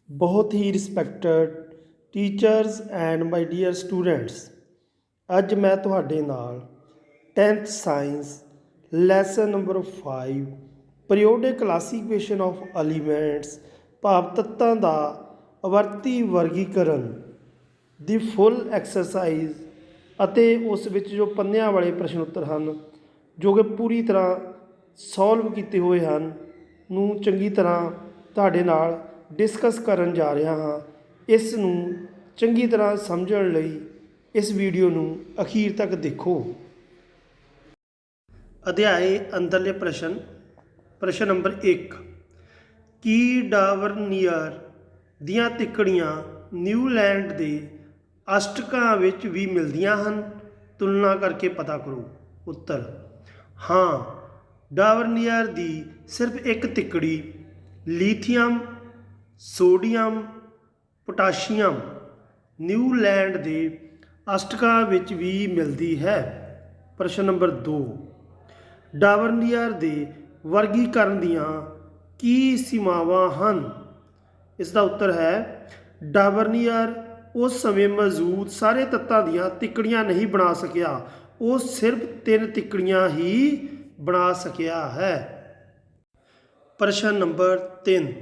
बहुत ही respected teachers and my dear students, ਅੱਜ ਮੈਂ ਤੁਹਾਡੇ ਨਾਲ 10th science lesson number 5 periodic classification of elements ਭਾਵ ਤੱਤਾਂ ਦਾ ਆਵਰਤੀ ਵਰਗੀਕਰਨ ਦੀ ਫੁੱਲ ਐਕਸਰਸਾਈਜ਼ ਅਤੇ ਉਸ ਵਿੱਚ ਜੋ ਪੰਨਿਆਂ ਵਾਲੇ ਪ੍ਰਸ਼ਨ ਉੱਤਰ ਹਨ ਜੋ ਕਿ ਪੂਰੀ ਤਰ੍ਹਾਂ ਸੋਲਵ ਕੀਤੇ ਹੋਏ ਹਨ ਨੂੰ ਚੰਗੀ ਤਰ੍ਹਾਂ ਤੁਹਾਡੇ ਨਾਲ ਡਿਸਕਸ ਕਰਨ ਜਾ ਰਿਹਾ ਹਾਂ। ਇਸ ਨੂੰ ਚੰਗੀ ਤਰ੍ਹਾਂ ਸਮਝਣ ਲਈ ਇਸ ਵੀਡੀਓ ਨੂੰ ਅਖੀਰ ਤੱਕ ਦੇਖੋ। ਅਧਿਆਏ ਅੰਦਰਲੇ ਪ੍ਰਸ਼ਨ ਨੰਬਰ 1, ਕੀ ਡਾਰਵਿਨੀਅਰ ਦੀਆਂ ਤਿੱਕੜੀਆਂ ਨਿਊਲੈਂਡ ਦੇ ਅਸ਼ਟਕਾਂ ਵਿੱਚ ਵੀ ਮਿਲਦੀਆਂ ਹਨ? ਤੁਲਨਾ ਕਰਕੇ ਪਤਾ ਕਰੋ। ਉੱਤਰ ਹਾਂ, ਡਾਰਵਿਨੀਅਰ ਦੀ ਸਿਰਫ ਇੱਕ ਤਿੱਕੜੀ ਲੀਥੀਅਮ, ਸੋਡੀਅਮ, ਪੋਟਾਸ਼ੀਅਮ ਨਿਊਲੈਂਡ ਦੇ ਅਸ਼ਟਕਾਂ ਵਿੱਚ ਵੀ ਮਿਲਦੀ ਹੈ। ਪ੍ਰਸ਼ਨ ਨੰਬਰ 2, ਡਾਰਵਿਨੀਅਰ ਦੇ ਵਰਗੀਕਰਨ ਦੀਆਂ ਕੀ ਸੀਮਾਵਾਂ ਹਨ? ਇਸ ਦਾ ਉੱਤਰ ਹੈ, ਡਾਰਵਿਨੀਅਰ ਉਸ ਸਮੇਂ ਮੌਜੂਦ ਸਾਰੇ ਤੱਤਾਂ ਦੀਆਂ ਤਿੱਕੜੀਆਂ ਨਹੀਂ ਬਣਾ ਸਕਿਆ, ਉਹ ਸਿਰਫ 3 ਤਿੱਕੜੀਆਂ ਹੀ ਬਣਾ ਸਕਿਆ ਹੈ। ਪ੍ਰਸ਼ਨ ਨੰਬਰ 3,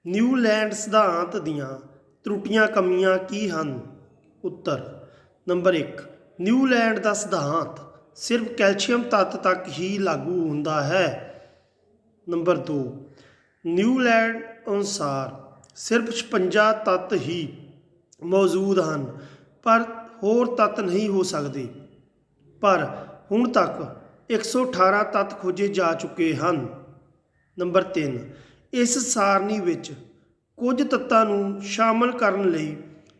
ਨਿਊਲੈਂਡ ਸਿਧਾਂਤ ਦੀਆਂ ਤਰੁੱਟੀਆਂ ਕਮੀਆਂ ਕੀ ਹਨ? ਉੱਤਰ ਨੰਬਰ 1, ਨਿਊਲੈਂਡ ਦਾ ਸਿਧਾਂਤ ਸਿਰਫ ਕੈਲਸ਼ੀਅਮ ਤੱਤ ਤੱਕ ਹੀ ਲਾਗੂ ਹੁੰਦਾ ਹੈ। ਨੰਬਰ 2, ਨਿਊਲੈਂਡ ਅਨੁਸਾਰ ਸਿਰਫ 56 ਤੱਤ ਹੀ ਮੌਜੂਦ ਹਨ ਪਰ ਹੋਰ ਤੱਤ ਨਹੀਂ ਹੋ ਸਕਦੇ, ਪਰ ਹੁਣ ਤੱਕ 118 ਤੱਤ ਖੋਜੇ ਜਾ ਚੁੱਕੇ ਹਨ। ਨੰਬਰ 3, ਇਸ ਸਾਰਣੀ ਵਿੱਚ ਕੁਝ ਤੱਤਾਂ ਨੂੰ ਸ਼ਾਮਲ ਕਰਨ ਲਈ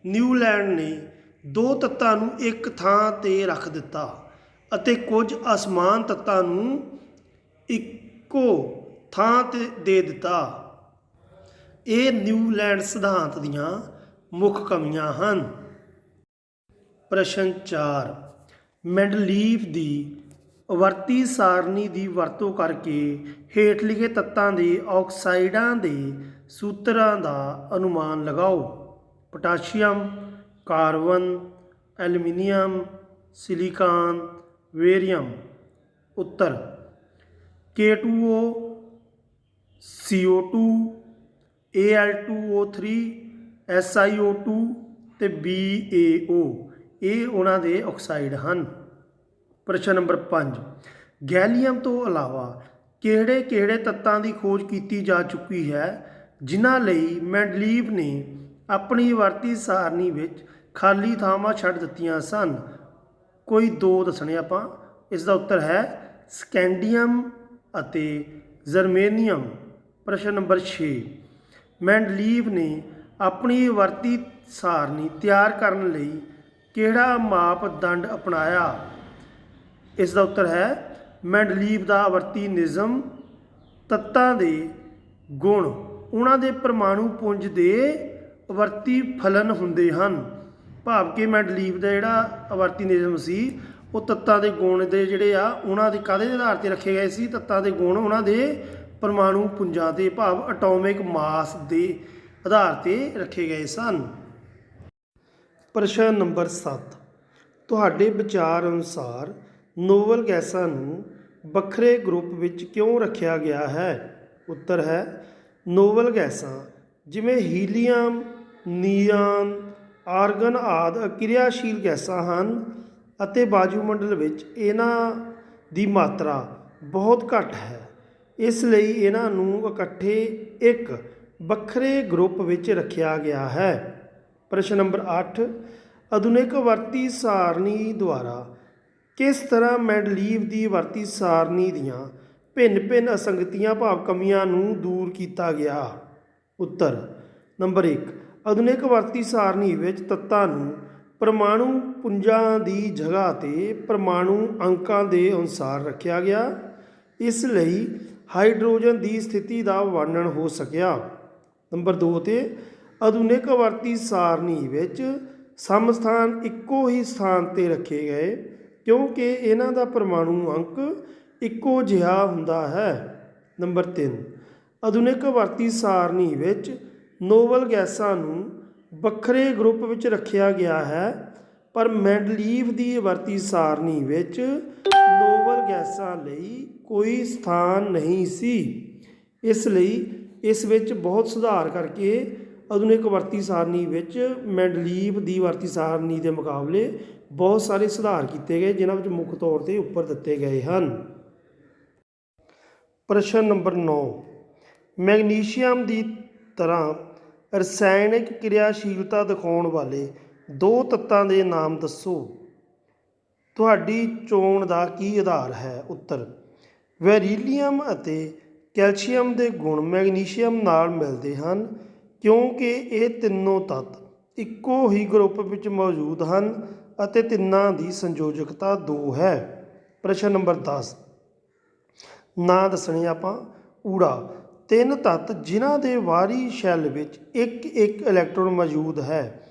ਨਿਊਲੈਂਡ ਨੇ 2 ਤੱਤਾਂ ਨੂੰ ਇੱਕ ਥਾਂ 'ਤੇ ਰੱਖ ਦਿੱਤਾ ਅਤੇ ਕੁਝ ਅਸਮਾਨ ਤੱਤਾਂ ਨੂੰ ਇੱਕੋ ਥਾਂ 'ਤੇ ਦੇ ਦਿੱਤਾ। ਇਹ ਨਿਊਲੈਂਡ ਸਿਧਾਂਤ ਦੀਆਂ ਮੁੱਖ ਕਮੀਆਂ ਹਨ। ਪ੍ਰਸ਼ਨ 4, ਮੈਂਡਲੀਫ ਦੀ ਆਵਰਤੀ ਸਾਰਣੀ ਦੀ ਵਰਤੋਂ ਕਰਕੇ ਹੇਠ ਲਿਖੇ ਤੱਤਾਂ ਦੇ ਆਕਸਾਈਡਾਂ ਦੇ ਸੂਤਰਾਂ ਦਾ ਅਨੁਮਾਨ ਲਗਾਓ। Potassium, carbon, aluminium, silicon, barium. ਉੱਤਰ K2O, CO2, Al2O3, SiO2 ਅਤੇ BaO ਇਹ ਉਹਨਾਂ ਦੇ ਆਕਸਾਈਡ ਹਨ। ਪ੍ਰਸ਼ਨ ਨੰਬਰ 5, ਗੈਲੀਅਮ ਤੋਂ ਇਲਾਵਾ ਕਿਹੜੇ ਤੱਤਾਂ ਦੀ ਖੋਜ ਕੀਤੀ ਜਾ ਚੁੱਕੀ ਹੈ ਜਿਨ੍ਹਾਂ ਲਈ ਮੈਂਡਲੀਫ ਨੇ ਆਪਣੀ ਆਵਰਤੀ ਸਾਰਣੀ ਵਿੱਚ ਖਾਲੀ ਥਾਵਾਂ ਛੱਡ ਦਿੱਤੀਆਂ ਸਨ? ਕੋਈ 2 ਦੱਸਣੇ ਆਪਾਂ। ਇਸ ਦਾ ਉੱਤਰ ਹੈ ਸਕੈਂਡੀਅਮ ਅਤੇ ਜਰਮੇਨੀਅਮ। ਪ੍ਰਸ਼ਨ ਨੰਬਰ 6, ਮੈਂਡਲੀਫ ਨੇ ਆਪਣੀ ਆਵਰਤੀ ਸਾਰਣੀ ਤਿਆਰ ਕਰਨ ਲਈ ਕਿਹੜਾ ਮਾਪਦੰਡ ਅਪਣਾਇਆ? ਇਸ ਦਾ ਉੱਤਰ ਹੈ ਮੈਂਡਲੀਫ ਦਾ ਆਵਰਤੀ ਨਿਯਮ ਤੱਤਾਂ ਦੇ ਗੁਣ ਉਹਨਾਂ ਦੇ ਪਰਮਾਣੂ ਪੁੰਜ ਦੇ ਆਵਰਤੀ ਫਲਨ ਹੁੰਦੇ ਹਨ। ਭਾਵ ਕਿ ਮੈਂਡਲੀਫ ਦਾ ਜਿਹੜਾ ਆਵਰਤੀ ਨਿਯਮ ਸੀ ਉਹ ਤੱਤਾਂ ਦੇ ਗੁਣ ਦੇ ਜਿਹੜੇ ਆ ਉਹਨਾਂ ਦੇ ਕਾਹਦੇ ਦੇ ਆਧਾਰ 'ਤੇ ਰੱਖੇ ਗਏ ਸੀ? ਤੱਤਾਂ ਦੇ ਗੁਣ ਉਹਨਾਂ ਦੇ ਪਰਮਾਣੂ ਪੁੰਜਾਂ 'ਤੇ ਭਾਵ ਅਟੋਮਿਕ ਮਾਸ ਦੇ ਆਧਾਰ 'ਤੇ ਰੱਖੇ ਗਏ ਸਨ। ਪ੍ਰਸ਼ਨ ਨੰਬਰ 7, ਤੁਹਾਡੇ ਵਿਚਾਰ ਅਨੁਸਾਰ ਨੋਬਲ ਗੈਸਾਂ ਨੂੰ ਵੱਖਰੇ ਗਰੁੱਪ ਵਿੱਚ ਕਿਉਂ ਰੱਖਿਆ ਗਿਆ ਹੈ? ਉੱਤਰ ਹੈ, ਨੋਬਲ ਗੈਸਾਂ ਜਿਵੇਂ ਹੀਲੀਅਮ, ਨੀਆਨ, ਆਰਗਨ ਆਦਿ ਅਕਿਰਿਆਸ਼ੀਲ ਗੈਸਾਂ ਹਨ ਅਤੇ ਵਾਯੂਮੰਡਲ ਵਿੱਚ ਇਹਨਾਂ ਦੀ ਮਾਤਰਾ ਬਹੁਤ ਘੱਟ ਹੈ, ਇਸ ਲਈ ਇਹਨਾਂ ਨੂੰ ਇਕੱਠੇ ਇੱਕ ਵੱਖਰੇ ਗਰੁੱਪ ਵਿੱਚ ਰੱਖਿਆ ਗਿਆ ਹੈ। ਪ੍ਰਸ਼ਨ ਨੰਬਰ 8, ਆਧੁਨਿਕ ਆਵਰਤੀ ਸਾਰਣੀ ਦੁਆਰਾ ਕਿਸ ਤਰ੍ਹਾਂ ਮੈਂਡਲੀਫ ਦੀ ਆਵਰਤੀ ਸਾਰਣੀ ਦੀਆਂ ਭਿੰਨ ਅਸੰਗਤੀਆਂ ਭਾਵ ਕਮੀਆਂ ਨੂੰ ਦੂਰ ਕੀਤਾ ਗਿਆ? ਉੱਤਰ ਨੰਬਰ 1, ਆਧੁਨਿਕ ਆਵਰਤੀ ਸਾਰਣੀ ਵਿੱਚ ਤੱਤਾਂ ਨੂੰ ਪਰਮਾਣੂ ਪੁੰਜਾਂ ਦੀ ਜਗ੍ਹਾ 'ਤੇ ਪਰਮਾਣੂ ਅੰਕਾਂ ਦੇ ਅਨੁਸਾਰ ਰੱਖਿਆ ਗਿਆ, ਇਸ ਲਈ ਹਾਈਡਰੋਜਨ ਦੀ ਸਥਿਤੀ ਦਾ ਵਰਣਨ ਹੋ ਸਕਿਆ। ਨੰਬਰ 2 'ਤੇ ਆਧੁਨਿਕ ਆਵਰਤੀ ਸਾਰਣੀ ਵਿੱਚ ਸਮਸਥਾਨ ਇੱਕੋ ਹੀ ਸਥਾਨ 'ਤੇ ਰੱਖੇ ਗਏ ਕਿਉਂਕਿ ਇਹਨਾਂ ਦਾ ਪਰਮਾਣੂ ਅੰਕ ਇੱਕੋ ਜਿਹਾ ਹੁੰਦਾ ਹੈ। ਨੰਬਰ 3, ਆਧੁਨਿਕ ਆਵਰਤੀ ਸਾਰਣੀ ਵਿੱਚ ਨੋਬਲ ਗੈਸਾਂ ਨੂੰ ਵੱਖਰੇ ਗਰੁੱਪ ਵਿੱਚ ਰੱਖਿਆ ਗਿਆ ਹੈ, ਪਰ ਮੈਂਡਲੀਵ ਦੀ ਆਵਰਤੀ ਸਾਰਣੀ ਵਿੱਚ ਨੋਬਲ ਗੈਸਾਂ ਲਈ ਕੋਈ ਸਥਾਨ ਨਹੀਂ ਸੀ। ਇਸ ਲਈ ਇਸ ਵਿੱਚ ਬਹੁਤ ਸੁਧਾਰ ਕਰਕੇ ਆਧੁਨਿਕ ਆਵਰਤੀ ਸਾਰਣੀ ਵਿੱਚ ਮੈਂਡਲੀਵ ਦੀ ਆਵਰਤੀ ਸਾਰਣੀ ਦੇ ਮੁਕਾਬਲੇ ਬਹੁਤ ਸਾਰੇ ਸੁਧਾਰ ਕੀਤੇ ਗਏ, ਜਿਨ੍ਹਾਂ ਵਿੱਚ ਮੁੱਖ ਤੌਰ 'ਤੇ ਉੱਪਰ ਦਿੱਤੇ ਗਏ ਹਨ। ਪ੍ਰਸ਼ਨ ਨੰਬਰ 9, ਮੈਗਨੀਸ਼ੀਅਮ ਦੀ ਤਰ੍ਹਾਂ ਰਸਾਇਣਕ ਕਿਰਿਆਸ਼ੀਲਤਾ ਦਿਖਾਉਣ ਵਾਲੇ ਦੋ ਤੱਤਾਂ ਦੇ ਨਾਮ ਦੱਸੋ। ਤੁਹਾਡੀ ਚੋਣ ਦਾ ਕੀ ਆਧਾਰ ਹੈ? ਉੱਤਰ, ਬੈਰੀਲੀਅਮ ਅਤੇ ਕੈਲਸ਼ੀਅਮ ਦੇ ਗੁਣ ਮੈਗਨੀਸ਼ੀਅਮ ਨਾਲ ਮਿਲਦੇ ਹਨ, ਕਿਉਂਕਿ ਇਹ ਤਿੰਨੋਂ ਤੱਤ ਇੱਕੋ ਹੀ ਗਰੁੱਪ ਵਿੱਚ ਮੌਜੂਦ ਹਨ ਅਤੇ ਤਿੰਨਾਂ ਦੀ ਸੰਯੋਜਕਤਾ 2 ਹੈ। ਪ੍ਰਸ਼ਨ ਨੰਬਰ 10, ਨਾਂ ਦੱਸਣੇ ਆਪਾਂ। ਊੜਾ, ਤਿੰਨ ਤੱਤ ਜਿਨ੍ਹਾਂ ਦੇ ਬਾਹਰੀ ਸ਼ੈੱਲ ਵਿੱਚ ਇੱਕ ਇੱਕ ਇਲੈਕਟ੍ਰੋਨ ਮੌਜੂਦ ਹੈ।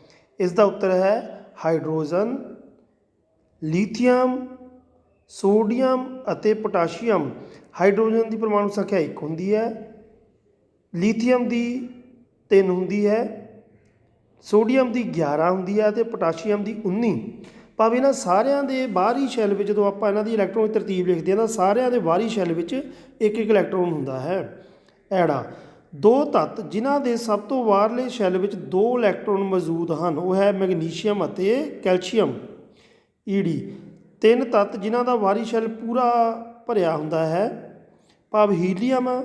ਇਸ ਦਾ ਉੱਤਰ ਹੈ ਹਾਈਡਰੋਜਨ, ਲੀਥੀਅਮ, ਸੋਡੀਅਮ ਅਤੇ ਪੋਟਾਸ਼ੀਅਮ। ਹਾਈਡਰੋਜਨ ਦੀ ਪਰਮਾਣੂ ਸੰਖਿਆ 1 ਹੁੰਦੀ ਹੈ, ਲੀਥੀਅਮ ਦੀ 3 ਹੁੰਦੀ ਹੈ, ਸੋਡੀਅਮ ਦੀ 11 ਹੁੰਦੀ ਹੈ ਅਤੇ ਪੋਟਾਸ਼ੀਅਮ ਦੀ 19। ਭਾਵੇਂ ਇਹਨਾਂ ਸਾਰਿਆਂ ਦੇ ਬਾਹਰੀ ਸ਼ੈੱਲ ਵਿੱਚ ਜਦੋਂ ਆਪਾਂ ਇਹਨਾਂ ਦੀ ਇਲੈਕਟ੍ਰੋਨ ਦੀ ਤਰਤੀਬ ਲਿਖਦੇ ਹਾਂ ਤਾਂ ਸਾਰਿਆਂ ਦੇ ਬਾਹਰੀ ਸ਼ੈੱਲ ਵਿੱਚ ਇੱਕ ਇੱਕ ਇਲੈਕਟ੍ਰੋਨ ਹੁੰਦਾ ਹੈ। ਐੜਾ, ਦੋ ਤੱਤ ਜਿਨ੍ਹਾਂ ਦੇ ਸਭ ਤੋਂ ਬਾਹਰਲੇ ਸ਼ੈੱਲ ਵਿੱਚ 2 ਇਲੈਕਟ੍ਰੋਨ ਮੌਜੂਦ ਹਨ, ਉਹ ਹੈ ਮੈਗਨੀਸ਼ੀਅਮ ਅਤੇ ਕੈਲਸ਼ੀਅਮ। ਈਡੀ, ਤਿੰਨ ਤੱਤ ਜਿਨ੍ਹਾਂ ਦਾ ਬਾਹਰੀ ਸ਼ੈੱਲ ਪੂਰਾ ਭਰਿਆ ਹੁੰਦਾ ਹੈ, ਭਾਵ ਹੀਲੀਅਮ,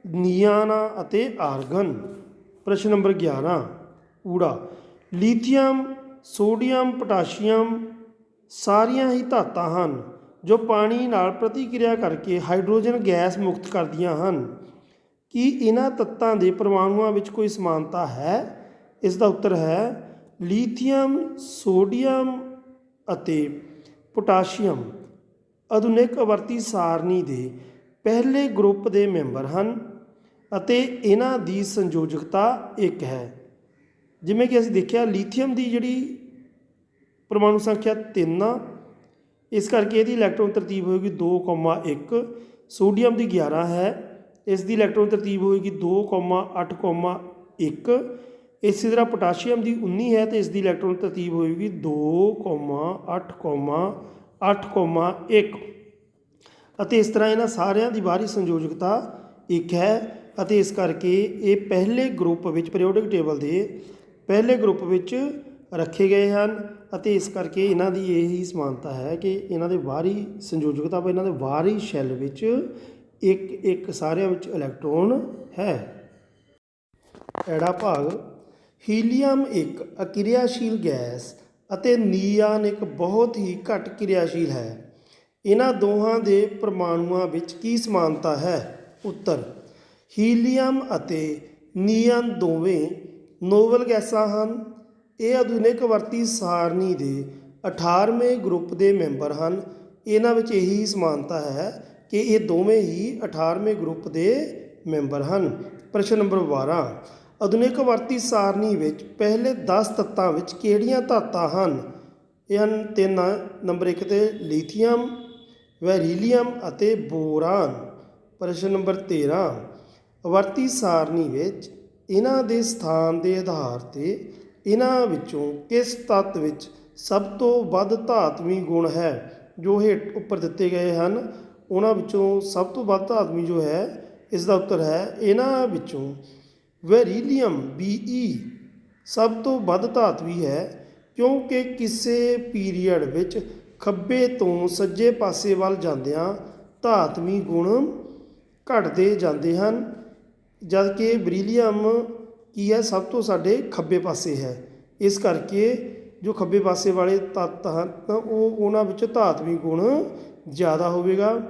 ਨਿਆਨ ਅਤੇ ਆਰਗਨ। ਪ੍ਰਸ਼ਨ ਨੰਬਰ 11, ਊੜਾ, ਲੀਥੀਅਮ, ਸੋਡੀਅਮ, ਪੋਟਾਸ਼ੀਅਮ ਸਾਰੀਆਂ ਹੀ ਧਾਤਾਂ ਹਨ ਜੋ ਪਾਣੀ ਨਾਲ ਪ੍ਰਤੀਕਿਰਿਆ ਕਰਕੇ ਹਾਈਡਰੋਜਨ ਗੈਸ ਮੁਕਤ ਕਰਦੀਆਂ ਹਨ। ਕੀ ਇਹਨਾਂ ਤੱਤਾਂ ਦੇ ਪਰਮਾਣੂਆਂ ਵਿੱਚ ਕੋਈ ਸਮਾਨਤਾ ਹੈ? ਇਸ ਦਾ ਉੱਤਰ ਹੈ ਲੀਥੀਅਮ, ਸੋਡੀਅਮ ਅਤੇ ਪੋਟਾਸ਼ੀਅਮ ਆਧੁਨਿਕ ਆਵਰਤੀ ਸਾਰਣੀ ਦੇ ਪਹਿਲੇ ਗਰੁੱਪ ਦੇ ਮੈਂਬਰ ਹਨ ਅਤੇ ਇਹਨਾਂ ਦੀ ਸੰਯੋਜਕਤਾ 1 ਹੈ। ਜਿਵੇਂ ਕਿ ਅਸੀਂ ਦੇਖਿਆ, ਲੀਥੀਅਮ ਦੀ ਜਿਹੜੀ ਪਰਮਾਣੂ ਸੰਖਿਆ 3 ਆ, ਇਸ ਕਰਕੇ ਇਹਦੀ ਇਲੈਕਟ੍ਰੋਨ ਤਰਤੀਬ ਹੋਏਗੀ 2,1। ਸੋਡੀਅਮ ਦੀ 11 ਹੈ, ਇਸ ਦੀ ਇਲੈਕਟ੍ਰੋਨ ਤਰਤੀਬ ਹੋਏਗੀ 2,8,1। ਇਸੇ ਤਰ੍ਹਾਂ ਪੋਟਾਸ਼ੀਅਮ ਦੀ 19 ਹੈ ਅਤੇ ਇਸ ਦੀ ਇਲੈਕਟ੍ਰੋਨ ਤਰਤੀਬ ਹੋਏਗੀ 2,8,8,1 ਅਤੇ ਇਸ ਤਰ੍ਹਾਂ ਇਹਨਾਂ ਸਾਰਿਆਂ ਦੀ ਬਾਹਰੀ ਸੰਯੋਜਕਤਾ 1 ਹੈ ਅਤੇ ਇਸ ਕਰਕੇ ਇਹ ਪਹਿਲੇ ਗਰੁੱਪ ਵਿੱਚ ਪੀਰੀਓਡਿਕ ਟੇਬਲ ਦੇ ਪਹਿਲੇ ਗਰੁੱਪ ਵਿੱਚ ਰੱਖੇ ਗਏ ਹਨ ਅਤੇ ਇਸ ਕਰਕੇ ਇਹਨਾਂ ਦੀ ਇਹ ਹੀ ਸਮਾਨਤਾ ਹੈ ਕਿ ਇਹਨਾਂ ਦੇ ਬਾਹਰੀ ਸੰਯੋਜਕਤਾ ਇਹਨਾਂ ਦੇ ਬਾਹਰੀ ਸ਼ੈੱਲ ਵਿੱਚ ਇੱਕ ਇੱਕ ਸਾਰਿਆਂ ਵਿੱਚ ਇਲੈਕਟ੍ਰੋਨ ਹੈ। ਐੜਾ ਭਾਗ, ਹੀਲੀਅਮ ਇੱਕ ਅਕਿਰਿਆਸ਼ੀਲ ਗੈਸ ਅਤੇ ਨਿਆਨ ਇੱਕ ਬਹੁਤ ਹੀ ਘੱਟ ਕਿਰਿਆਸ਼ੀਲ ਹੈ। ਇਹਨਾਂ ਦੋਹਾਂ ਦੇ ਪਰਮਾਣੂਆਂ ਵਿੱਚ ਕੀ ਸਮਾਨਤਾ ਹੈ? ਉੱਤਰ, ਹੀਲੀਅਮ ਅਤੇ ਨਿਆਨ ਦੋਵੇਂ ਨੋਬਲ ਗੈਸਾਂ ਹਨ। ਇਹ ਆਧੁਨਿਕ ਆਵਰਤੀ ਸਾਰਣੀ ਦੇ 18ਵੇਂ ਗਰੁੱਪ ਦੇ ਮੈਂਬਰ ਹਨ। ਇਹਨਾਂ ਵਿੱਚ ਇਹੀ ਸਮਾਨਤਾ ਹੈ ਕਿ ਇਹ ਦੋਵੇਂ ਹੀ 18ਵੇਂ ਗਰੁੱਪ ਦੇ ਮੈਂਬਰ ਹਨ। ਪ੍ਰਸ਼ਨ ਨੰਬਰ 12, ਆਧੁਨਿਕ ਆਵਰਤੀ ਸਾਰਣੀ ਵਿੱਚ ਪਹਿਲੇ 10 ਤੱਤਾਂ ਵਿੱਚ ਕਿਹੜੀਆਂ ਧਾਤਾਂ ਹਨ? ਇਹ ਹਨ 3। ਨੰਬਰ 1 'ਤੇ ਲੀਥੀਅਮ, ਬੈਰੀਲੀਅਮ ਅਤੇ ਬੋਰਾਨ। ਪ੍ਰਸ਼ਨ ਨੰਬਰ 13, ਆਵਰਤੀ ਸਾਰਣੀ ਵਿੱਚ ਇਹਨਾਂ ਦੇ ਸਥਾਨ ਦੇ ਆਧਾਰ 'ਤੇ ਇਹਨਾਂ ਵਿੱਚੋਂ ਕਿਸ ਤੱਤ ਵਿੱਚ ਸਭ ਤੋਂ ਵੱਧ ਧਾਤਵੀ ਗੁਣ ਹੈ? ਜੋ ਹੇਠ ਉੱਪਰ ਦਿੱਤੇ ਗਏ ਹਨ ਉਹਨਾਂ ਵਿੱਚੋਂ ਸਭ ਤੋਂ ਵੱਧ ਧਾਤਵੀ ਜੋ ਹੈ, ਇਸ ਦਾ ਉੱਤਰ ਹੈ ਇਹਨਾਂ ਵਿੱਚੋਂ ਬੈਰੀਲੀਅਮ Be ਸਭ ਤੋਂ ਵੱਧ ਧਾਤਵੀ ਹੈ, ਕਿਉਂਕਿ ਕਿਸੇ ਪੀਰੀਅਡ ਵਿੱਚ ਖੱਬੇ ਤੋਂ ਸੱਜੇ ਪਾਸੇ ਵੱਲ ਜਾਂਦਿਆਂ ਧਾਤਵੀ ਗੁਣ ਘਟਦੇ ਜਾਂਦੇ ਹਨ, ਜਦ ਕਿ ਬੈਰੀਲੀਅਮ ਕੀ ਹੈ, ਸਭ ਤੋਂ ਸਾਡੇ ਖੱਬੇ ਪਾਸੇ ਹੈ। ਇਸ ਕਰਕੇ ਜੋ ਖੱਬੇ ਪਾਸੇ ਵਾਲੇ ਤੱਤ ਹਨ ਉਹਨਾਂ ਵਿੱਚ ਧਾਤਵੀ ਗੁਣ ਜ਼ਿਆਦਾ ਹੋਵੇਗਾ।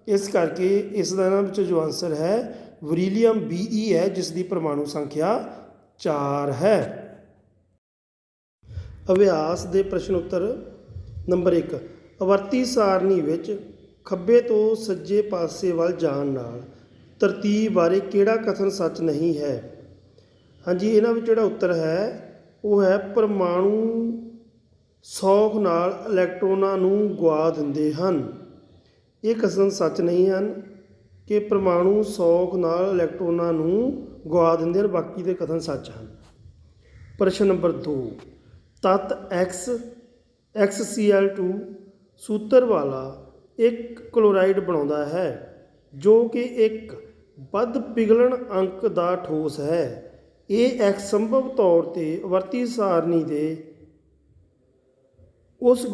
ਇਸ ਕਰਕੇ ਇਸ ਦਾ ਇਹਨਾਂ ਵਿੱਚ ਜੋ ਆਨਸਰ ਹੈ ਬੈਰੀਲੀਅਮ Be ਹੈ, ਜਿਸ ਦੀ ਪਰਮਾਣੂ ਸੰਖਿਆ 4 ਹੈ। ਅਭਿਆਸ ਦੇ ਪ੍ਰਸ਼ਨ ਉੱਤਰ। ਨੰਬਰ 1, ਆਵਰਤੀ ਸਾਰਣੀ ਵਿੱਚ ਖੱਬੇ ਤੋਂ ਸੱਜੇ ਪਾਸੇ ਵੱਲ ਜਾਣ ਨਾਲ ਤਰਤੀਬ ਬਾਰੇ ਕਿਹੜਾ ਕਥਨ ਸੱਚ ਨਹੀਂ ਹੈ? ਹਾਂਜੀ, ਇਹਨਾਂ ਵਿੱਚ ਜਿਹੜਾ ਉੱਤਰ ਹੈ ਉਹ ਹੈ ਪਰਮਾਣੂ ਸੌਖ ਨਾਲ ਇਲੈਕਟ੍ਰੋਨਾਂ ਨੂੰ ਗੁਆ ਦਿੰਦੇ ਹਨ। ਇਹ ਕਥਨ ਸੱਚ ਨਹੀਂ ਹਨ ਕਿ ਪਰਮਾਣੂ ਸੌਖ ਨਾਲ ਇਲੈਕਟ੍ਰੋਨਾਂ ਨੂੰ ਗਵਾ ਦਿੰਦੇ ਹਨ, ਬਾਕੀ ਦੇ ਕਥਨ ਸੱਚ ਹਨ। ਪ੍ਰਸ਼ਨ ਨੰਬਰ 2, ਤੱਤ XCl2 ਸੂਤਰ ਵਾਲਾ ਇੱਕ ਕਲੋਰਾਈਡ ਬਣਾਉਂਦਾ ਹੈ ਜੋ ਕਿ ਇੱਕ ਵੱਧ ਪਿਘਲਣ ਅੰਕ ਦਾ ਠੋਸ ਹੈ। ਇਹ X ਸੰਭਵ ਤੌਰ 'ਤੇ ਆਵਰਤੀ ਸਾਰਣੀ ਦੇ ਉਸ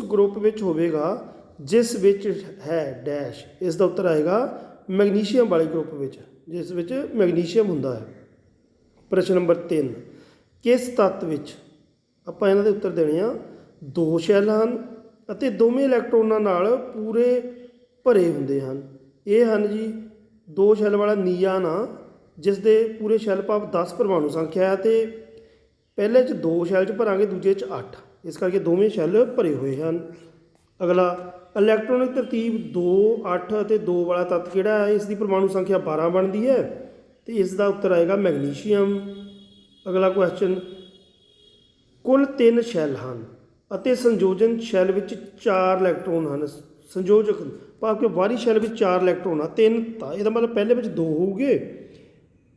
ਗਰੁੱਪ ਵਿੱਚ ਹੋਵੇਗਾ ਜਿਸ ਵਿੱਚ ਹੈ ਡੈਸ਼। ਇਸ ਦਾ ਉੱਤਰ ਆਏਗਾ ਮੈਗਨੀਸ਼ੀਅਮ ਵਾਲੇ ਗਰੁੱਪ ਵਿੱਚ, ਜਿਸ ਵਿੱਚ ਮੈਗਨੀਸ਼ੀਅਮ ਹੁੰਦਾ ਹੈ। ਪ੍ਰਸ਼ਨ ਨੰਬਰ 3, ਕਿਸ ਤੱਤ ਵਿੱਚ, ਆਪਾਂ ਇਹਨਾਂ ਦੇ ਉੱਤਰ ਦੇਣੇ ਆ, 2 ਸ਼ੈੱਲ ਹਨ ਅਤੇ ਦੋਵੇਂ ਇਲੈਕਟ੍ਰੋਨਾਂ ਨਾਲ ਪੂਰੇ ਭਰੇ ਹੁੰਦੇ ਹਨ। ਇਹ ਹਨ ਜੀ 2 ਸ਼ੈੱਲ ਵਾਲਾ ਨਿਆਨ ਆ, ਜਿਸ ਦੇ ਪੂਰੇ ਸ਼ੈੱਲ ਭਾਵ 10 ਪਰਮਾਣੂ ਸੰਖਿਆ ਹੈ, ਅਤੇ ਪਹਿਲੇ 'ਚ 2 ਸ਼ੈੱਲ 'ਚ ਭਰਾਂਗੇ, ਦੂਜੇ 'ਚ 8, ਇਸ ਕਰਕੇ ਦੋਵੇਂ ਸ਼ੈੱਲ ਭਰੇ ਹੋਏ ਹਨ। ਅਗਲਾ, ਇਲੈਕਟ੍ਰੋਨਿਕ ਤਰਤੀਬ 2, 8 ਅਤੇ 2 ਵਾਲਾ ਤੱਤ ਕਿਹੜਾ ਹੈ? ਇਸ ਦੀ ਪਰਮਾਣੂ ਸੰਖਿਆ 12 ਬਣਦੀ ਹੈ ਅਤੇ ਇਸ ਦਾ ਉੱਤਰ ਆਏਗਾ ਮੈਗਨੀਸ਼ੀਅਮ। ਅਗਲਾ ਕੁਐਸਚਨ, ਕੁੱਲ 3 ਸ਼ੈੱਲ ਹਨ ਅਤੇ ਸੰਯੋਜਨ ਸ਼ੈੱਲ ਵਿੱਚ 4 ਇਲੈਕਟ੍ਰੋਨ ਹਨ। ਸੰਯੋਜਕ ਭਾਵ ਕਿ ਬਾਹਰੀ ਸ਼ੈੱਲ ਵਿੱਚ 4 ਇਲੈਕਟ੍ਰੋਨ ਆ, 3 ਤਾਂ ਇਹਦਾ ਮਤਲਬ ਪਹਿਲੇ ਵਿੱਚ 2 ਹੋਊਗੇ।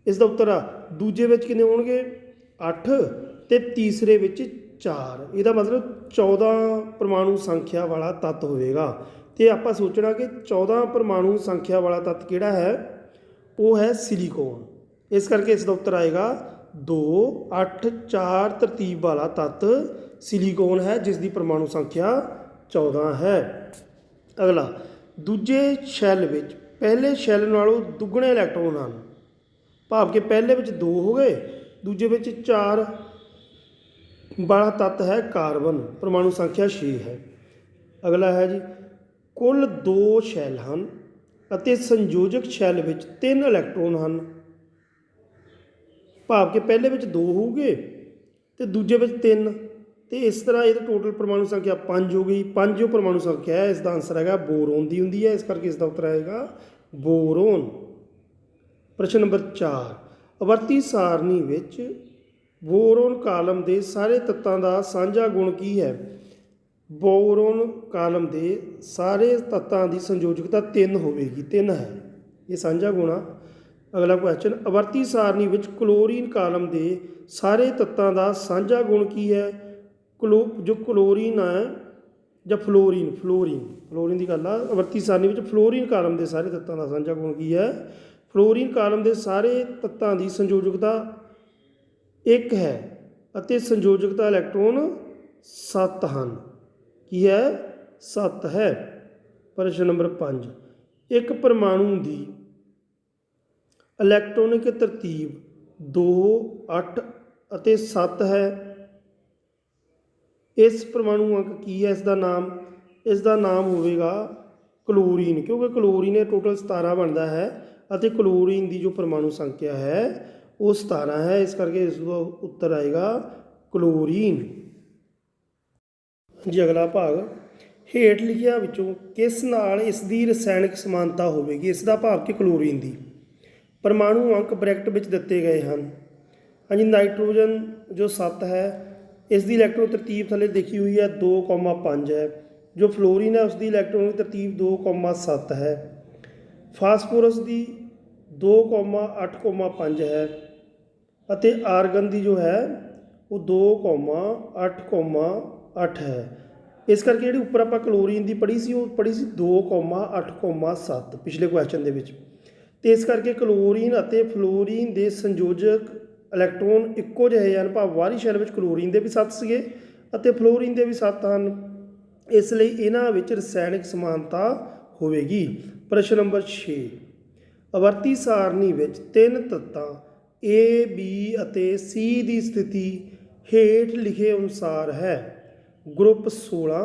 ਇਸ ਦਾ ਉੱਤਰ ਆ ਦੂਜੇ ਵਿੱਚ ਕਿੰਨੇ ਹੋਣਗੇ? 8 ਅਤੇ ਤੀਸਰੇ ਵਿੱਚ 4। ਇਹਦਾ ਮਤਲਬ 14 ਪਰਮਾਣੂ ਸੰਖਿਆ ਵਾਲਾ ਤੱਤ ਹੋਵੇਗਾ। ਅਤੇ ਆਪਾਂ ਸੋਚਣਾ ਕਿ 14 ਪਰਮਾਣੂ ਸੰਖਿਆ ਵਾਲਾ ਤੱਤ ਕਿਹੜਾ ਹੈ? ਉਹ ਹੈ ਸਿਲੀਕੋਨ। ਇਸ ਕਰਕੇ ਇਸ ਦਾ ਉੱਤਰ ਆਏਗਾ 2, 8, 4 ਤਰਤੀਬ ਵਾਲਾ ਤੱਤ ਸਿਲੀਕੋਨ ਹੈ, ਜਿਸ ਦੀ ਪਰਮਾਣੂ ਸੰਖਿਆ 14 ਹੈ। ਅਗਲਾ, ਦੂਜੇ ਸ਼ੈੱਲ ਵਿੱਚ ਪਹਿਲੇ ਸ਼ੈੱਲ ਨਾਲੋਂ ਦੁੱਗਣੇ ਇਲੈਕਟ੍ਰੋਨ ਹਨ, ਭਾਵ ਕਿ ਪਹਿਲੇ ਵਿੱਚ 2 ਹੋ ਗਏ, ਦੂਜੇ ਵਿੱਚ 4 ਵਾਲਾ ਤੱਤ ਹੈ ਕਾਰਬਨ, ਪਰਮਾਣੂ ਸੰਖਿਆ 6 ਹੈ। ਅਗਲਾ ਹੈ ਜੀ, ਕੁੱਲ 2 ਸ਼ੈੱਲ ਹਨ ਅਤੇ ਸੰਯੋਜਕ ਸ਼ੈੱਲ ਵਿੱਚ 3 ਇਲੈਕਟ੍ਰੋਨ ਹਨ, ਭਾਵ ਕਿ ਪਹਿਲੇ ਵਿੱਚ 2 ਹੋਊਗੇ ਅਤੇ ਦੂਜੇ ਵਿੱਚ 3, ਅਤੇ ਇਸ ਤਰ੍ਹਾਂ ਇਹਦੀ ਟੋਟਲ ਪਰਮਾਣੂ ਸੰਖਿਆ 5 ਹੋ ਗਈ। 5 ਜੋ ਪਰਮਾਣੂ ਸੰਖਿਆ ਹੈ, ਇਸ ਦਾ ਆਨਸਰ ਹੈਗਾ ਬੋਰੋਨ ਦੀ ਹੁੰਦੀ ਹੈ, ਇਸ ਕਰਕੇ ਇਸ ਦਾ ਉੱਤਰ ਆਏਗਾ ਬੋਰੋਨ। ਪ੍ਰਸ਼ਨ ਨੰਬਰ 4, ਆਵਰਤੀ ਸਾਰਣੀ ਵਿੱਚ ਬੋਰੋਨ ਕਾਲਮ ਦੇ ਸਾਰੇ ਤੱਤਾਂ ਦਾ ਸਾਂਝਾ ਗੁਣ ਕੀ ਹੈ? ਬੋਰੋਨ ਕਾਲਮ ਦੇ ਸਾਰੇ ਤੱਤਾਂ ਦੀ ਸੰਯੋਜਕਤਾ 3 ਹੋਵੇਗੀ, 3 ਹੈ, ਇਹ ਸਾਂਝਾ ਗੁਣ ਆ। ਅਗਲਾ ਕੁਐਸਚਨ, ਆਵਰਤੀ ਸਾਰਣੀ ਵਿੱਚ ਕਲੋਰੀਨ ਕਾਲਮ ਦੇ ਸਾਰੇ ਤੱਤਾਂ ਦਾ ਸਾਂਝਾ ਗੁਣ ਕੀ ਹੈ? ਜੋ ਕਲੋਰੀਨ ਹੈ ਜਾਂ ਫਲੋਰੀਨ ਦੀ ਗੱਲ ਆ। ਆਵਰਤੀ ਸਾਰਣੀ ਵਿੱਚ ਫਲੋਰੀਨ ਕਾਲਮ ਦੇ ਸਾਰੇ ਤੱਤਾਂ ਦਾ ਸਾਂਝਾ ਗੁਣ ਕੀ ਹੈ? ਫਲੋਰੀਨ ਕਾਲਮ ਦੇ ਸਾਰੇ ਤੱਤਾਂ ਦੀ ਸੰਯੋਜਕਤਾ 1 ਹੈ ਅਤੇ ਸੰਯੋਜਕਤਾ ਇਲੈਕਟ੍ਰੋਨ 7 ਹਨ। ਕੀ ਹੈ? 7 ਹੈ। ਪ੍ਰਸ਼ਨ ਨੰਬਰ 5, ਇੱਕ ਪਰਮਾਣੂ ਦੀ ਇਲੈਕਟ੍ਰੋਨਿਕ ਤਰਤੀਬ 2, 8 ਅਤੇ 7 ਹੈ। ਇਸ ਪਰਮਾਣੂ ਅੰਕ ਕੀ ਹੈ? ਇਸ ਦਾ ਨਾਮ ਹੋਵੇਗਾ ਕਲੋਰੀਨ, ਕਿਉਂਕਿ ਕਲੋਰੀਨ ਇਹ ਟੋਟਲ 17 ਬਣਦਾ ਹੈ ਅਤੇ ਕਲੋਰੀਨ ਦੀ ਜੋ ਪਰਮਾਣੂ ਸੰਖਿਆ ਹੈ ਉਹ 17 ਹੈ, ਇਸ ਕਰਕੇ ਇਸ ਦਾ ਉੱਤਰ ਆਏਗਾ ਕਲੋਰੀਨ। ਜੀ ਅਗਲਾ ਭਾਗ, ਹੇਠ ਲਿਖਿਆਂ ਵਿੱਚੋਂ ਕਿਸ ਨਾਲ ਇਸ ਦੀ ਰਸਾਇਣਕ ਸਮਾਨਤਾ ਹੋਵੇਗੀ? ਇਸ ਦਾ ਭਾਵ ਕਿ ਕਲੋਰੀਨ ਦੀ। ਪਰਮਾਣੂ ਅੰਕ ਬ੍ਰੈਕਟ ਵਿੱਚ ਦਿੱਤੇ ਗਏ ਹਨ। ਹਾਂਜੀ, ਨਾਈਟ੍ਰੋਜਨ ਜੋ 7 ਹੈ, ਇਸ ਦੀ ਇਲੈਕਟ੍ਰੋਨ ਤਰਤੀਬ ਥੱਲੇ ਦੇਖੀ ਹੋਈ ਹੈ 2,5 ਹੈ। ਜੋ ਫਲੋਰੀਨ ਹੈ ਉਸ ਦੀ ਇਲੈਕਟ੍ਰੋਨਿਕ ਤਰਤੀਬ 2,7 ਹੈ। ਫਾਸਫੋਰਸ ਦੀ 2,8,5 ਹੈ ਅਤੇ ਆਰਗਨ ਦੀ ਜੋ ਹੈ ਉਹ 2,8,8 ਹੈ। ਇਸ ਕਰਕੇ ਜਿਹੜੀ ਉੱਪਰ ਆਪਾਂ ਕਲੋਰੀਨ ਦੀ ਪੜ੍ਹੀ ਸੀ ਉਹ ਪੜ੍ਹੀ ਸੀ 2,8,7 ਪਿਛਲੇ ਕੁਐਸਚਨ ਦੇ ਵਿੱਚ, ਅਤੇ ਇਸ ਕਰਕੇ ਕਲੋਰੀਨ ਅਤੇ ਫਲੋਰੀਨ ਦੇ ਸੰਯੋਜਕ ਇਲੈਕਟ੍ਰੋਨ ਇੱਕੋ ਜਿਹੇ ਹਨ, ਭਾਵ ਬਾਹਰੀ ਸ਼ੈੱਲ ਵਿੱਚ ਕਲੋਰੀਨ ਦੇ ਵੀ 7 ਸੀਗੇ ਅਤੇ ਫਲੋਰੀਨ ਦੇ ਵੀ 7 ਹਨ, ਇਸ ਲਈ ਇਹਨਾਂ ਵਿੱਚ ਰਸਾਇਣਕ ਸਮਾਨਤਾ ਹੋਵੇਗੀ। ਪ੍ਰਸ਼ਨ ਨੰਬਰ 6, ਆਵਰਤੀ ਸਾਰਣੀ ਵਿੱਚ 3 ਤੱਤਾਂ A, B ਅਤੇ C ਦੀ ਸਥਿਤੀ ਹੇਠ ਲਿਖੇ ਅਨੁਸਾਰ ਹੈ। ਗਰੁੱਪ 16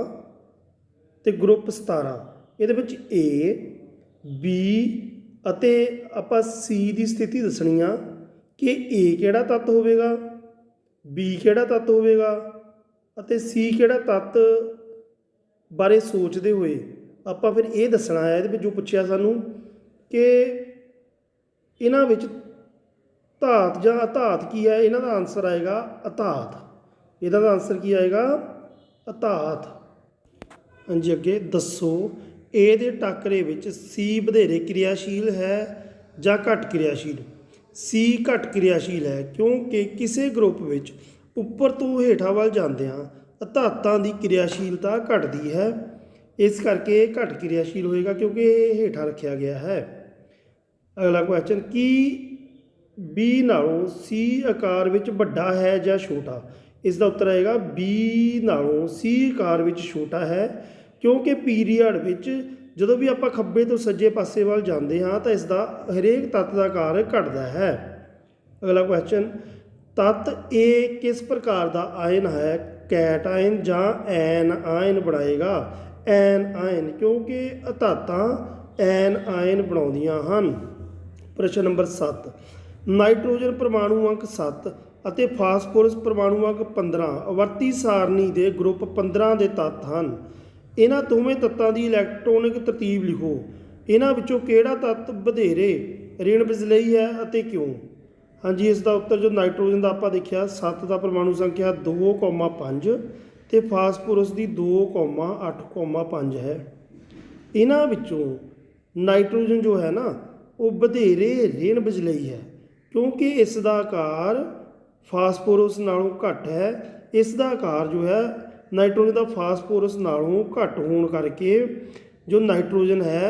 ਅਤੇ ਗਰੁੱਪ 17, ਇਹਦੇ ਵਿੱਚ A, B ਅਤੇ ਆਪਾਂ C ਦੀ ਸਥਿਤੀ ਦੱਸਣੀ ਆ ਕਿ A ਕਿਹੜਾ ਤੱਤ ਹੋਵੇਗਾ, B ਕਿਹੜਾ ਤੱਤ ਹੋਵੇਗਾ ਅਤੇ C ਕਿਹੜਾ ਤੱਤ ਬਾਰੇ ਸੋਚਦੇ ਹੋਏ ਆਪਾਂ ਫਿਰ ਇਹ ਦੱਸਣਾ ਹੈ। ਇਹਦੇ ਵਿੱਚ ਜੋ ਪੁੱਛਿਆ ਸਾਨੂੰ ਕਿ ਇਹਨਾਂ ਵਿੱਚ ਧਾਤ ਜਾਂ ਅਧਾਤ ਕੀ ਹੈ, ਇਹਨਾਂ ਦਾ ਆਨਸਰ ਆਏਗਾ ਅਧਾਤ। ਇਹਦਾ ਦਾ ਆਨਸਰ ਕੀ ਆਏਗਾ? ਅਧਾਤ। ਹਾਂਜੀ, ਅੱਗੇ ਦੱਸੋ ਏ ਦੇ ਟਾਕਰੇ ਵਿੱਚ ਸੀ ਵਧੇਰੇ ਕਿਰਿਆਸ਼ੀਲ ਹੈ ਜਾਂ ਘੱਟ ਕਿਰਿਆਸ਼ੀਲ? ਸੀ ਘੱਟ ਕਿਰਿਆਸ਼ੀਲ ਹੈ, ਕਿਉਂਕਿ ਕਿਸੇ ਗਰੁੱਪ ਵਿੱਚ ਉੱਪਰ ਤੋਂ ਹੇਠਾਂ ਵੱਲ ਜਾਂਦਿਆਂ ਧਾਤਾਂ ਦੀ ਕਿਰਿਆਸ਼ੀਲਤਾ ਘਟਦੀ ਹੈ, ਇਸ ਕਰਕੇ ਇਹ ਘੱਟ ਕਿਰਿਆਸ਼ੀਲ ਹੋਏਗਾ ਕਿਉਂਕਿ ਇਹ ਹੇਠਾਂ ਰੱਖਿਆ ਗਿਆ ਹੈ। ਅਗਲਾ ਕੁਐਸਚਨ, ਕੀ ਬੀ ਨਾਲੋਂ ਸੀ ਆਕਾਰ ਵਿੱਚ ਵੱਡਾ ਹੈ ਜਾਂ ਛੋਟਾ? ਇਸ ਦਾ ਉੱਤਰ ਆਏਗਾ ਬੀ ਨਾਲੋਂ ਸੀ ਆਕਾਰ ਵਿੱਚ ਛੋਟਾ ਹੈ, ਕਿਉਂਕਿ ਪੀਰੀਅਡ ਵਿੱਚ ਜਦੋਂ ਵੀ ਆਪਾਂ ਖੱਬੇ ਤੋਂ ਸੱਜੇ ਪਾਸੇ ਵੱਲ ਜਾਂਦੇ ਹਾਂ ਤਾਂ ਇਸ ਦਾ ਹਰੇਕ ਤੱਤ ਦਾ ਆਕਾਰ ਘਟਦਾ ਹੈ। ਅਗਲਾ ਕੁਐਸਚਨ, ਤੱਤ ਏ ਕਿਸ ਪ੍ਰਕਾਰ ਦਾ ਆਇਨ ਹੈ? ਕੈਟ ਆਇਨ ਜਾਂ ਐਨ ਆਇਨ ਬਣਾਏਗਾ? ਐਨ ਆਇਨ, ਕਿਉਂਕਿ ਧਾਤਾਂ ਐਨ ਆਇਨ ਬਣਾਉਂਦੀਆਂ ਹਨ। ਪ੍ਰਸ਼ਨ ਨੰਬਰ 7, ਨਾਈਟ੍ਰੋਜਨ ਪਰਮਾਣੂ ਅੰਕ 7 ਅਤੇ ਫਾਸਫੋਰਸ ਪਰਮਾਣੂ ਅੰਕ 15 ਆਵਰਤੀ ਸਾਰਣੀ ਦੇ ਗਰੁੱਪ 15 ਦੇ ਤੱਤ ਹਨ। ਇਹਨਾਂ ਦੋਵੇਂ ਤੱਤਾਂ ਦੀ ਇਲੈਕਟ੍ਰੋਨਿਕ ਤਰਤੀਬ ਲਿਖੋ। ਇਹਨਾਂ ਵਿੱਚੋਂ ਕਿਹੜਾ ਤੱਤ ਵਧੇਰੇ ऋण ਬਿਜਲਈ ਹੈ ਅਤੇ ਕਿਉਂ? ਹਾਂਜੀ, ਇਸ ਦਾ ਉੱਤਰ ਜੋ ਨਾਈਟ੍ਰੋਜਨ ਦਾ ਆਪਾਂ ਦੇਖਿਆ 7 ਦਾ ਪਰਮਾਣੂ ਸੰਖਿਆ 2,5 ਅਤੇ ਫਾਸਫੋਰਸ ਦੀ 2,8,5 ਹੈ। ਇਹਨਾਂ ਵਿੱਚੋਂ ਨਾਈਟ੍ਰੋਜਨ ਜੋ ਹੈ ਨਾ ਉਹ ਵਧੇਰੇ ऋण ਬਿਜਲਈ ਹੈ, ਕਿਉਂਕਿ ਇਸ ਦਾ ਆਕਾਰ ਫਾਸਫੋਰਸ ਨਾਲੋਂ ਘੱਟ ਹੈ। ਇਸ ਦਾ ਆਕਾਰ ਜੋ ਹੈ ਨਾਈਟ੍ਰੋਜਨ ਦਾ ਫਾਸਫੋਰਸ ਨਾਲੋਂ ਘੱਟ ਹੋਣ ਕਰਕੇ ਜੋ ਨਾਈਟ੍ਰੋਜਨ ਹੈ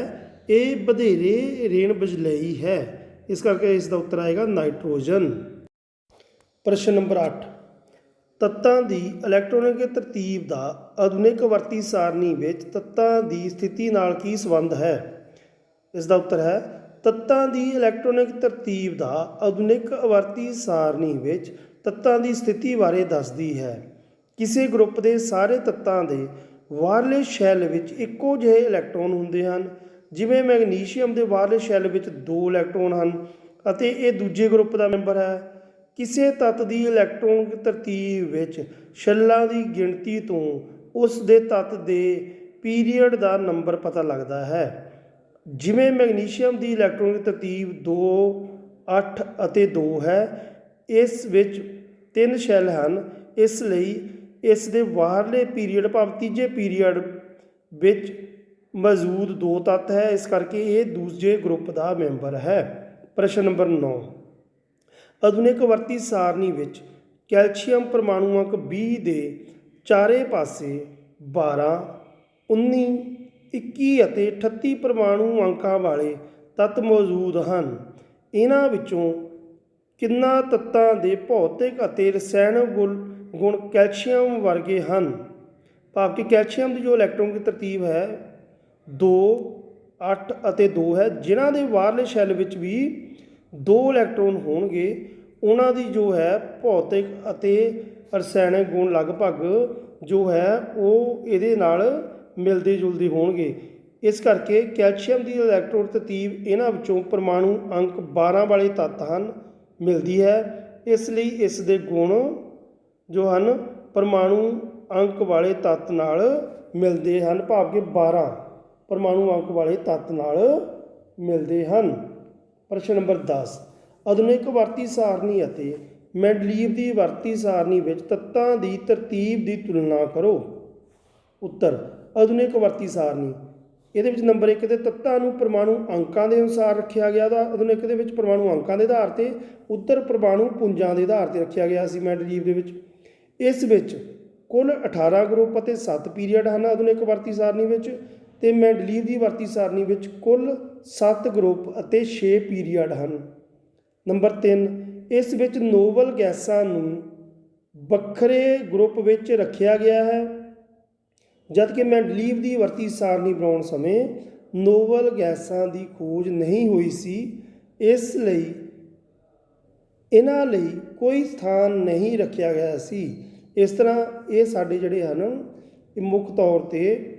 ਇਹ ਵਧੇਰੇ ऋण ਬਿਜਲਈ ਹੈ, ਇਸ ਕਰਕੇ ਇਸ ਦਾ ਉੱਤਰ ਆਏਗਾ ਨਾਈਟ੍ਰੋਜਨ। ਪ੍ਰਸ਼ਨ ਨੰਬਰ 8, ਤੱਤਾਂ ਦੀ ਇਲੈਕਟ੍ਰੋਨਿਕ ਤਰਤੀਬ ਦਾ ਆਧੁਨਿਕ ਆਵਰਤੀ ਸਾਰਣੀ ਵਿੱਚ ਤੱਤਾਂ ਦੀ ਸਥਿਤੀ ਨਾਲ ਕੀ ਸੰਬੰਧ ਹੈ? ਇਸ ਦਾ ਉੱਤਰ ਹੈ ਤੱਤਾਂ ਦੀ ਇਲੈਕਟ੍ਰੋਨਿਕ ਤਰਤੀਬ ਦਾ ਆਧੁਨਿਕ ਆਵਰਤੀ ਸਾਰਣੀ ਵਿੱਚ ਤੱਤਾਂ ਦੀ ਸਥਿਤੀ ਬਾਰੇ ਦੱਸਦੀ ਹੈ। ਕਿਸੇ ਗਰੁੱਪ ਦੇ ਸਾਰੇ ਤੱਤਾਂ ਦੇ ਬਾਹਰਲੇ ਸ਼ੈੱਲ ਵਿੱਚ ਇੱਕੋ ਜਿਹੇ ਇਲੈਕਟ੍ਰੋਨ ਹੁੰਦੇ ਹਨ। ਜਿਵੇਂ ਮੈਗਨੀਸ਼ੀਅਮ ਦੇ ਬਾਹਰਲੇ ਸ਼ੈੱਲ ਵਿੱਚ 2 ਇਲੈਕਟ੍ਰੋਨ ਹਨ ਅਤੇ ਇਹ ਦੂਜੇ ਗਰੁੱਪ ਦਾ ਮੈਂਬਰ ਹੈ। ਕਿਸੇ ਤੱਤ ਦੀ ਇਲੈਕਟ੍ਰੋਨਿਕ ਤਰਤੀਬ ਵਿੱਚ ਸ਼ੈੱਲਾਂ ਦੀ ਗਿਣਤੀ ਤੋਂ ਉਸ ਦੇ ਤੱਤ ਦੇ ਪੀਰੀਅਡ ਦਾ ਨੰਬਰ ਪਤਾ ਲੱਗਦਾ ਹੈ। ਜਿਵੇਂ ਮੈਗਨੀਸ਼ੀਅਮ ਦੀ ਇਲੈਕਟ੍ਰੋਨਿਕ ਤਰਤੀਬ 2, 8 ਅਤੇ 2 ਹੈ। ਇਸ ਵਿੱਚ 3 ਸ਼ੈੱਲ ਹਨ, ਇਸ ਲਈ ਇਸ ਦੇ ਬਾਹਰਲੇ ਪੀਰੀਅਡ ਭਾਵ ਤੀਜੇ ਪੀਰੀਅਡ ਵਿੱਚ ਮੌਜੂਦ 2 ਤੱਤ ਹੈ, ਇਸ ਕਰਕੇ ਇਹ ਦੂਜੇ ਗਰੁੱਪ ਦਾ ਮੈਂਬਰ ਹੈ। ਪ੍ਰਸ਼ਨ ਨੰਬਰ 9, ਆਧੁਨਿਕ ਆਵਰਤੀ ਸਾਰਣੀ ਵਿੱਚ ਕੈਲਸ਼ੀਅਮ ਪਰਮਾਣੂ ਅੰਕ 20 ਦੇ ਚਾਰੇ ਪਾਸੇ 12, 19, 21 ਅਤੇ 38 ਪਰਮਾਣੂ ਅੰਕਾਂ ਵਾਲੇ ਤੱਤ ਮੌਜੂਦ ਹਨ। ਇਹਨਾਂ ਵਿੱਚੋਂ ਕਿੰਨਾ ਤੱਤਾਂ ਦੇ ਭੌਤਿਕ ਅਤੇ ਰਸਾਇਣਕ ਗੁਣ ਕੈਲਸ਼ੀਅਮ ਵਰਗੇ ਹਨ? ਭਾਵ ਕਿ ਕੈਲਸ਼ੀਅਮ ਦੀ ਜੋ ਇਲੈਕਟ੍ਰੋਨਿਕ ਤਰਤੀਬ ਹੈ 2, 8 ਅਤੇ 2 ਹੈ। ਜਿਨ੍ਹਾਂ ਦੇ ਬਾਹਰਲੇ ਸ਼ੈੱਲ ਵਿੱਚ ਵੀ 2 ਇਲੈਕਟ੍ਰੋਨ ਹੋਣਗੇ, ਉਹਨਾਂ ਦੀ ਜੋ ਹੈ ਭੌਤਿਕ ਅਤੇ ਰਸਾਇਣਕ ਗੁਣ ਲਗਭਗ ਜੋ ਹੈ ਉਹ ਇਹਦੇ ਨਾਲ ਮਿਲਦੇ ਜੁਲਦੇ ਹੋਣਗੇ। ਇਸ ਕਰਕੇ ਕੈਲਸ਼ੀਅਮ ਦੀ ਇਲੈਕਟ੍ਰੋਨਿਕ ਤਰਤੀਬ ਇਹਨਾਂ ਵਿੱਚੋਂ ਪਰਮਾਣੂ ਅੰਕ 12 ਵਾਲੇ ਤੱਤ ਹਨ ਮਿਲਦੀ ਹੈ। ਇਸ ਲਈ ਇਸ ਦੇ ਗੁਣ ਜੋ ਹਨ ਪਰਮਾਣੂ ਅੰਕ ਵਾਲੇ ਤੱਤ ਨਾਲ ਮਿਲਦੇ ਹਨ, ਭਾਵ ਕਿ 12 ਪਰਮਾਣੂ ਅੰਕ ਵਾਲੇ ਤੱਤ ਨਾਲ ਮਿਲਦੇ ਹਨ। ਪ੍ਰਸ਼ਨ ਨੰਬਰ 10, ਆਧੁਨਿਕ ਆਵਰਤੀ ਸਾਰਣੀ ਅਤੇ ਮੈਂਡਲੀਵ ਦੀ ਆਵਰਤੀ ਸਾਰਣੀ ਵਿੱਚ ਤੱਤਾਂ ਦੀ ਤਰਤੀਬ ਦੀ ਤੁਲਨਾ ਕਰੋ। ਉੱਤਰ, ਆਧੁਨਿਕ ਆਵਰਤੀ ਸਾਰਣੀ ਇਹਦੇ ਵਿੱਚ ਨੰਬਰ 1 ਦੇ ਤੱਤਾਂ ਨੂੰ ਪਰਮਾਣੂ ਅੰਕਾਂ ਦੇ ਅਨੁਸਾਰ ਰੱਖਿਆ ਗਿਆ ਦਾ ਆਧੁਨਿਕ ਦੇ ਵਿੱਚ ਪਰਮਾਣੂ ਅੰਕਾਂ ਦੇ ਆਧਾਰ 'ਤੇ, ਉੱਧਰ ਪਰਮਾਣੂ ਪੁੰਜਾਂ ਦੇ ਆਧਾਰ 'ਤੇ ਰੱਖਿਆ ਗਿਆ ਸੀ ਮੈਂਡਲੀਵ ਦੇ ਵਿੱਚ। ਇਸ ਵਿੱਚ ਕੁੱਲ 18 ਗਰੁੱਪ ਅਤੇ 7 ਪੀਰੀਅਡ ਹਨ ਆਧੁਨਿਕ ਆਵਰਤੀ ਸਾਰਣੀ ਵਿੱਚ, ਅਤੇ ਮੈਂਡਲੀਵ ਦੀ ਆਵਰਤੀ ਸਾਰਣੀ ਵਿੱਚ ਕੁੱਲ 7 ਗਰੁੱਪ ਅਤੇ 6 ਪੀਰੀਅਡ ਹਨ। ਨੰਬਰ 3, ਇਸ ਵਿੱਚ ਨੋਬਲ ਗੈਸਾਂ ਨੂੰ ਵੱਖਰੇ ਗਰੁੱਪ ਵਿੱਚ ਰੱਖਿਆ ਗਿਆ ਹੈ, ਜਦਕਿ ਮੈਂਡਲੀਵ ਦੀ ਆਵਰਤੀ ਸਾਰਣੀ ਬਣਾਉਣ ਸਮੇਂ ਨੋਬਲ ਗੈਸਾਂ ਦੀ ਖੋਜ ਨਹੀਂ ਹੋਈ ਸੀ, ਇਸ ਲਈ ਇਹਨਾਂ ਲਈ ਕੋਈ ਸਥਾਨ ਨਹੀਂ ਰੱਖਿਆ ਗਿਆ ਸੀ। ਇਸ ਤਰ੍ਹਾਂ ਇਹ ਸਾਡੇ ਜਿਹੜੇ ਹਨ ਇਹ ਮੁੱਖ ਤੌਰ 'ਤੇ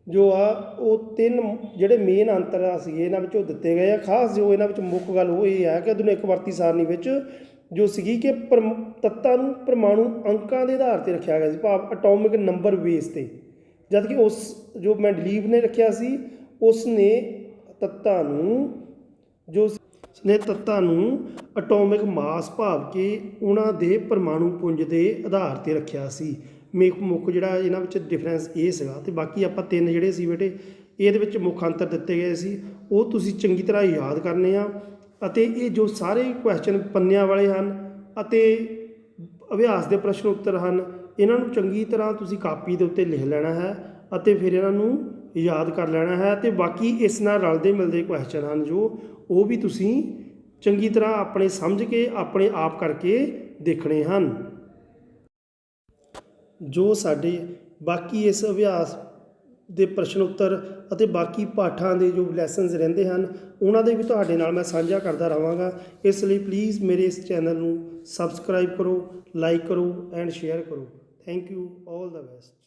ਜੋ ਆ ਉਹ 3 ਜਿਹੜੇ ਮੇਨ ਅੰਤਰ ਆ ਸੀਗੇ ਇਹਨਾਂ ਵਿੱਚੋਂ ਦਿੱਤੇ ਗਏ ਆ। ਖਾਸ ਜੋ ਇਹਨਾਂ ਵਿੱਚ ਮੁੱਖ ਗੱਲ ਉਹ ਇਹ ਹੈ ਕਿ ਆਧੁਨਿਕ ਆਵਰਤੀ ਸਾਰਣੀ ਵਿੱਚ ਜੋ ਸੀਗੀ ਕਿ ਤੱਤਾਂ ਨੂੰ ਪਰਮਾਣੂ ਅੰਕਾਂ ਦੇ ਆਧਾਰ 'ਤੇ ਰੱਖਿਆ ਗਿਆ ਸੀ, ਭਾਵ ਅਟੋਮਿਕ ਨੰਬਰ ਬੇਸ 'ਤੇ, ਜਦਕਿ ਉਸ ਜੋ ਮੈਂਡਲੀਵ ਨੇ ਰੱਖਿਆ ਸੀ ਉਸ ਨੇ ਤੱਤਾਂ ਨੂੰ ਅਟੋਮਿਕ ਮਾਸ ਭਾਵ ਕਿ ਉਹਨਾਂ ਦੇ ਪਰਮਾਣੂ ਪੁੰਜ ਦੇ ਆਧਾਰ 'ਤੇ ਰੱਖਿਆ ਸੀ। ਮੁੱਖ ਜਿਹੜਾ ਇਹਨਾਂ ਵਿੱਚ ਡਿਫਰੈਂਸ ਇਹ ਸੀਗਾ। ਅਤੇ ਬਾਕੀ ਆਪਾਂ 3 ਜਿਹੜੇ ਸੀ ਬੇਟੇ ਇਹਦੇ ਵਿੱਚ ਮੁੱਖ ਅੰਤਰ ਦਿੱਤੇ ਗਏ ਸੀ, ਉਹ ਤੁਸੀਂ ਚੰਗੀ ਤਰ੍ਹਾਂ ਯਾਦ ਕਰਨੇ ਆ। ਅਤੇ ਇਹ ਜੋ ਸਾਰੇ ਕੁਐਸਚਨ ਪੰਨਿਆਂ ਵਾਲੇ ਹਨ ਅਤੇ ਅਭਿਆਸ ਦੇ ਪ੍ਰਸ਼ਨ ਉੱਤਰ ਹਨ, ਇਹਨਾਂ ਨੂੰ ਚੰਗੀ ਤਰ੍ਹਾਂ ਤੁਸੀਂ ਕਾਪੀ ਦੇ ਉੱਤੇ ਲਿਖ ਲੈਣਾ ਹੈ ਅਤੇ ਫਿਰ ਇਹਨਾਂ ਨੂੰ ਯਾਦ ਕਰ ਲੈਣਾ ਹੈ। ਅਤੇ ਬਾਕੀ ਇਸ ਨਾਲ ਰਲਦੇ ਮਿਲਦੇ ਕੁਐਸਚਨ ਹਨ ਜੋ ਉਹ ਵੀ ਤੁਸੀਂ ਚੰਗੀ ਤਰ੍ਹਾਂ ਆਪਣੇ ਸਮਝ ਕੇ ਆਪਣੇ ਆਪ ਕਰਕੇ ਦੇਖਣੇ ਹਨ। ਜੋ ਸਾਡੇ ਬਾਕੀ ਇਸ ਅਭਿਆਸ ਦੇ ਪ੍ਰਸ਼ਨ ਉੱਤਰ ਅਤੇ ਬਾਕੀ ਪਾਠਾਂ ਦੇ ਜੋ ਲੈਸਨਸ ਰਹਿੰਦੇ ਹਨ, ਉਹਨਾਂ ਦੇ ਵੀ ਤੁਹਾਡੇ ਨਾਲ ਮੈਂ ਸਾਂਝਾ ਕਰਦਾ ਰਹਾਂਗਾ। ਇਸ ਲਈ ਪਲੀਜ਼ ਮੇਰੇ ਇਸ ਚੈਨਲ ਨੂੰ ਸਬਸਕ੍ਰਾਈਬ ਕਰੋ, ਲਾਈਕ ਕਰੋ ਐਂਡ ਸ਼ੇਅਰ ਕਰੋ। Thank you, all the best.